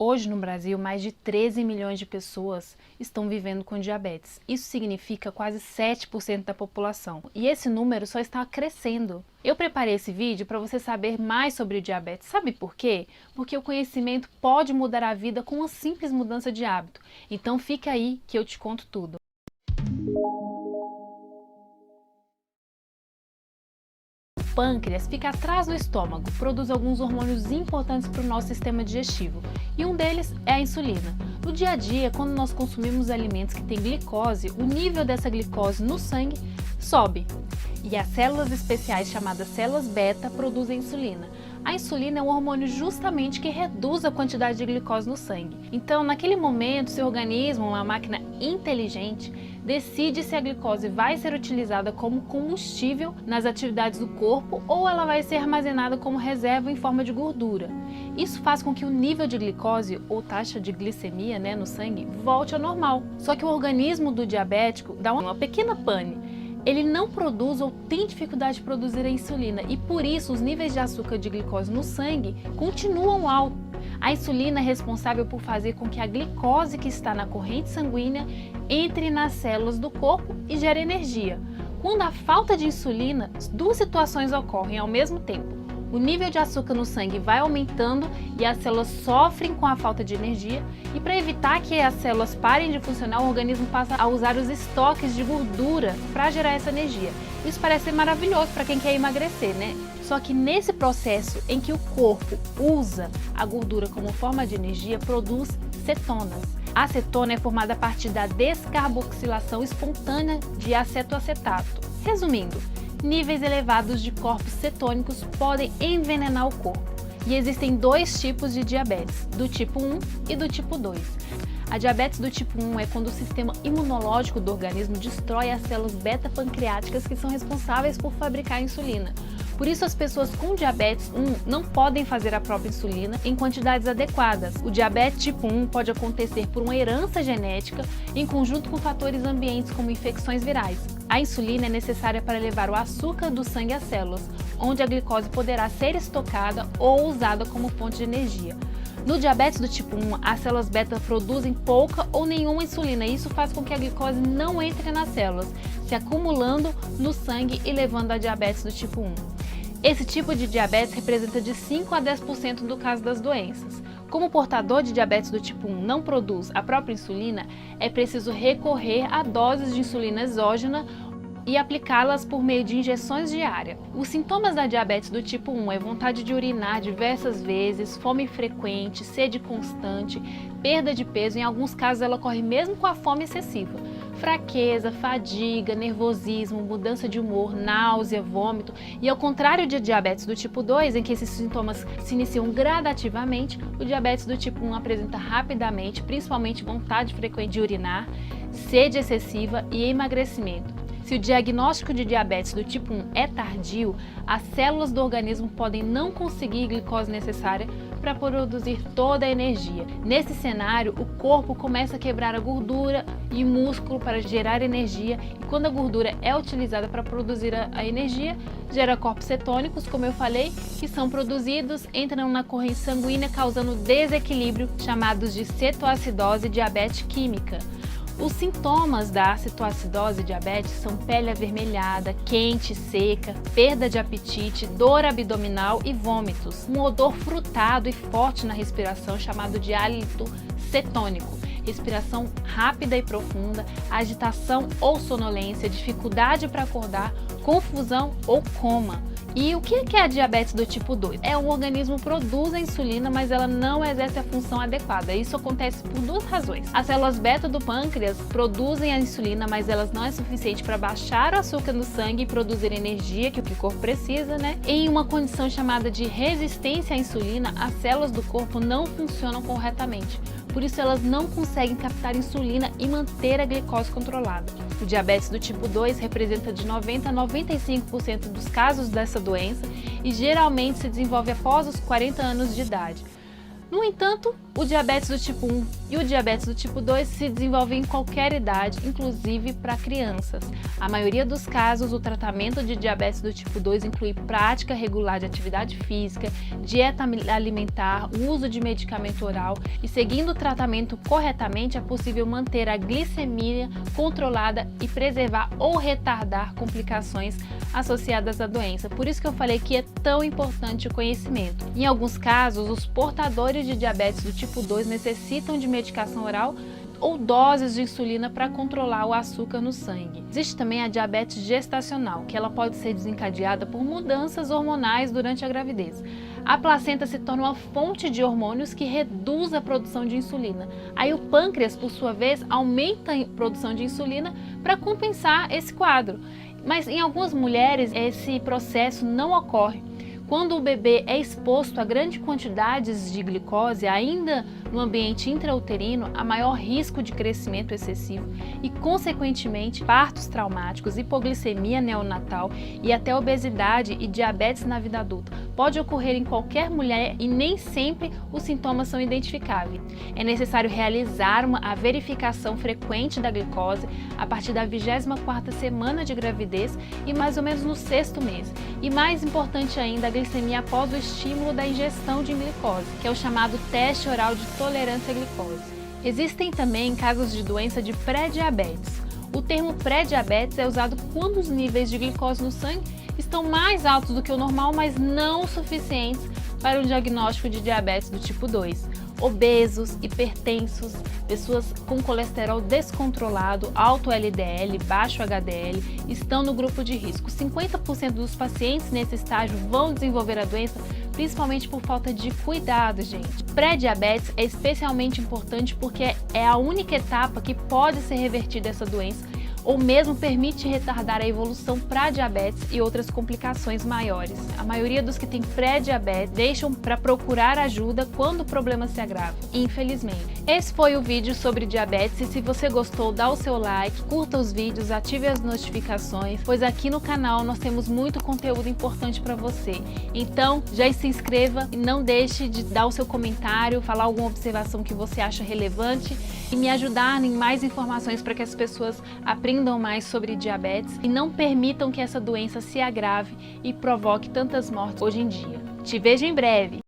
Hoje no Brasil, mais de 13 milhões de pessoas estão vivendo com diabetes. Isso significa quase 7% da população. E esse número só está crescendo. Eu preparei esse vídeo para você saber mais sobre diabetes. Sabe por quê? Porque o conhecimento pode mudar a vida com uma simples mudança de hábito. Então fica aí que eu te conto tudo. O pâncreas fica atrás do estômago, produz alguns hormônios importantes para o nosso sistema digestivo, e um deles é a insulina. No dia a dia, quando nós consumimos alimentos que têm glicose, o nível dessa glicose no sangue sobe, e as células especiais chamadas células beta produzem insulina. A insulina é um hormônio justamente que reduz a quantidade de glicose no sangue. Então, naquele momento, seu organismo, uma máquina inteligente, decide se a glicose vai ser utilizada como combustível nas atividades do corpo ou ela vai ser armazenada como reserva em forma de gordura. Isso faz com que o nível de glicose ou taxa de glicemia, no sangue volte ao normal. Só que o organismo do diabético dá uma pequena pane. Ele não produz ou tem dificuldade de produzir a insulina e por isso os níveis de açúcar de glicose no sangue continuam altos. A insulina é responsável por fazer com que a glicose que está na corrente sanguínea entre nas células do corpo e gere energia. Quando há falta de insulina, duas situações ocorrem ao mesmo tempo. O nível de açúcar no sangue vai aumentando e as células sofrem com a falta de energia, e para evitar que as células parem de funcionar, o organismo passa a usar os estoques de gordura para gerar essa energia. Isso parece ser maravilhoso para quem quer emagrecer, né? Só que nesse processo em que o corpo usa a gordura como forma de energia, produz cetonas. A acetona é formada a partir da descarboxilação espontânea de acetoacetato. Resumindo, níveis elevados de corpos cetônicos podem envenenar o corpo. E existem dois tipos de diabetes, do tipo 1 e do tipo 2. A diabetes do tipo 1 é quando o sistema imunológico do organismo destrói as células beta-pancreáticas que são responsáveis por fabricar a insulina. Por isso, as pessoas com diabetes 1 não podem fazer a própria insulina em quantidades adequadas. O diabetes tipo 1 pode acontecer por uma herança genética em conjunto com fatores ambientes como infecções virais. A insulina é necessária para levar o açúcar do sangue às células, onde a glicose poderá ser estocada ou usada como fonte de energia. No diabetes do tipo 1, as células beta produzem pouca ou nenhuma insulina e isso faz com que a glicose não entre nas células, se acumulando no sangue e levando a diabetes do tipo 1. Esse tipo de diabetes representa de 5 a 10% do caso das doenças. Como o portador de diabetes do tipo 1 não produz a própria insulina, é preciso recorrer a doses de insulina exógena e aplicá-las por meio de injeções diárias. Os sintomas da diabetes do tipo 1 é vontade de urinar diversas vezes, fome frequente, sede constante, perda de peso, em alguns casos ela ocorre mesmo com a fome excessiva. Fraqueza, fadiga, nervosismo, mudança de humor, náusea, vômito. E ao contrário de diabetes do tipo 2, em que esses sintomas se iniciam gradativamente, o diabetes do tipo 1 apresenta rapidamente, principalmente vontade frequente de urinar, sede excessiva e emagrecimento. Se o diagnóstico de diabetes do tipo 1 é tardio, as células do organismo podem não conseguir a glicose necessária para produzir toda a energia. Nesse cenário, o corpo começa a quebrar a gordura e músculo para gerar energia, e quando a gordura é utilizada para produzir a energia, gera corpos cetônicos, como eu falei, que são produzidos, entram na corrente sanguínea causando desequilíbrio, chamados de cetoacidose e diabetes química. Os sintomas da cetoacidose e diabetes são pele avermelhada, quente, seca, perda de apetite, dor abdominal e vômitos. Um odor frutado e forte na respiração chamado de hálito cetônico. Respiração rápida e profunda, agitação ou sonolência, dificuldade para acordar, confusão ou coma. E o que é a diabetes do tipo 2? O organismo produz a insulina, mas ela não exerce a função adequada. Isso acontece por duas razões. As células beta do pâncreas produzem a insulina, mas elas não é suficiente para baixar o açúcar no sangue e produzir energia que o corpo precisa, Em uma condição chamada de resistência à insulina, as células do corpo não funcionam corretamente. Por isso, elas não conseguem captar insulina e manter a glicose controlada. O diabetes do tipo 2 representa de 90% a 95% dos casos dessa doença e geralmente se desenvolve após os 40 anos de idade. No entanto, O diabetes do tipo 1 e o diabetes do tipo 2 se desenvolvem em qualquer idade, inclusive para crianças. A maioria dos casos, o tratamento de diabetes do tipo 2 inclui prática regular de atividade física, dieta alimentar, uso de medicamento oral e, seguindo o tratamento corretamente, é possível manter a glicemia controlada e preservar ou retardar complicações associadas à doença. Por isso que eu falei que é tão importante o conhecimento. Em alguns casos, os portadores de diabetes do tipo 2 necessitam de medicação oral ou doses de insulina para controlar o açúcar no sangue. Existe também a diabetes gestacional, que ela pode ser desencadeada por mudanças hormonais durante a gravidez. A placenta se torna uma fonte de hormônios que reduz a produção de insulina. Aí o pâncreas, por sua vez, aumenta a produção de insulina para compensar esse quadro. Mas em algumas mulheres esse processo não ocorre. Quando o bebê é exposto a grandes quantidades de glicose, ainda no ambiente intrauterino, há maior risco de crescimento excessivo e, consequentemente, partos traumáticos, hipoglicemia neonatal e até obesidade e diabetes na vida adulta. Pode ocorrer em qualquer mulher e nem sempre os sintomas são identificáveis. É necessário realizar a verificação frequente da glicose a partir da 24ª semana de gravidez e mais ou menos no 6º mês. E mais importante ainda, a glicemia após o estímulo da ingestão de glicose, que é o chamado teste oral de tolerância à glicose. Existem também casos de doença de pré-diabetes. O termo pré-diabetes é usado quando os níveis de glicose no sangue estão mais altos do que o normal, mas não suficientes para o diagnóstico de diabetes do tipo 2. Obesos, hipertensos, pessoas com colesterol descontrolado, alto LDL, baixo HDL, estão no grupo de risco. 50% dos pacientes nesse estágio vão desenvolver a doença, principalmente por falta de cuidado, gente. Pré-diabetes é especialmente importante porque é a única etapa que pode ser revertida essa doença, ou mesmo permite retardar a evolução para diabetes e outras complicações maiores. A maioria dos que têm pré-diabetes deixam para procurar ajuda quando o problema se agrava, infelizmente. Esse foi o vídeo sobre diabetes e se você gostou, dá o seu like, curta os vídeos, ative as notificações, pois aqui no canal nós temos muito conteúdo importante para você. Então já se inscreva e não deixe de dar o seu comentário, falar alguma observação que você acha relevante e me ajudar em mais informações para que as pessoas aprendam mais sobre diabetes e não permitam que essa doença se agrave e provoque tantas mortes hoje em dia. Te vejo em breve!